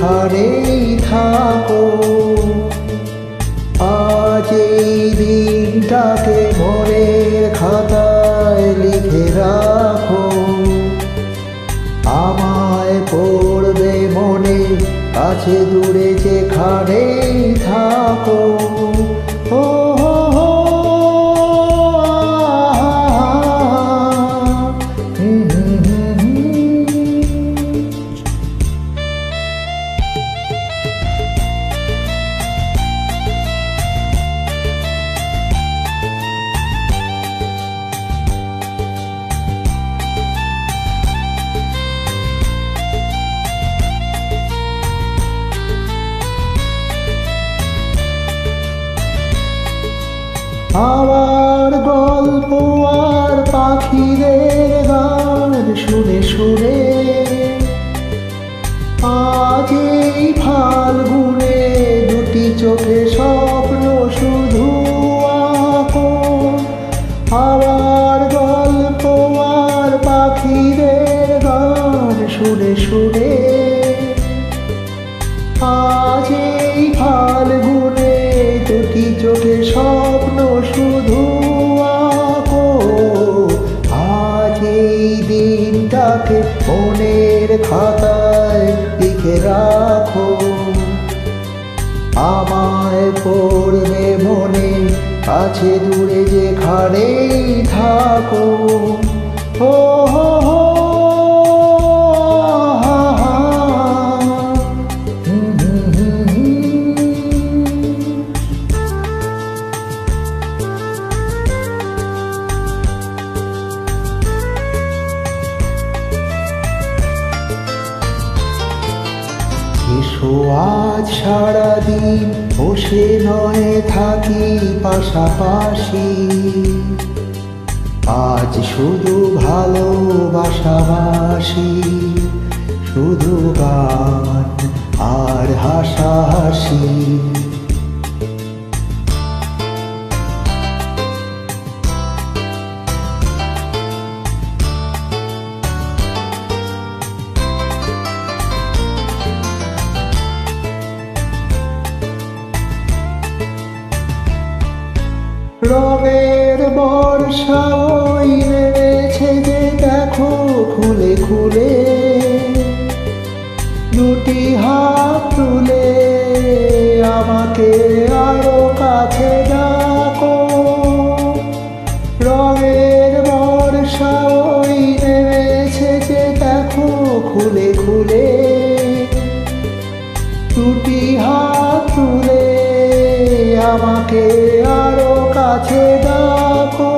যেখানেই থাকো, আজ এই দিনটাকে মনের খাতায় লিখে রাখো। আমায় পড়বে মনে, কাছে দূরে যেখানেই থাকো। ও হো হো, আমার গল্প আর পাখিদের গান শুনে শুনে আজ এই ফাল্গুনে দুটি চোখে স্বপ্ন শুধু আঁকো। আমার গল্প আর পাখিদের গান শুনে শুনে আজ এই ফাল্গুনে দুটি চোখে স্বপ্ন শুধু আঁকো। আজ এই দিনটাকে মনের খাতায় লিখে রাখো। আমায় পড়বে মনে, কাছে দূরে যেখানেই থাকো। ও হো হো, এসো আজ সারাদিন বসে নয় থাকি পাশাপাশি, আজ শুধু ভালোবাসাবাসি, শুধু গান আর হাসাহাসি। রঙের বর্ষা ওই নেমেছে যে দেখো খুলে খুলে, দুটি হাত তুলে আমাকে আরো কাছে ডাকো। রঙের বর্ষা ওই নেমেছে যে দেখো খুলে খুলে, দুটি হাত তুলে আমাকে আরো কাছে ডাকো।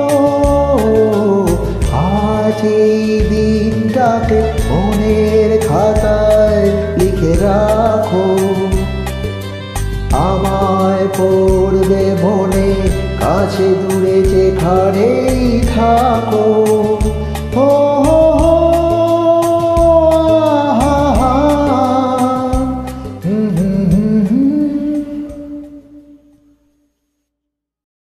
আজ এই দিনটাকে মনের খাতায় লিখে রাখো। আমায় পড়বে মনে, কাছে দূরে যেখানেই থাকো। ও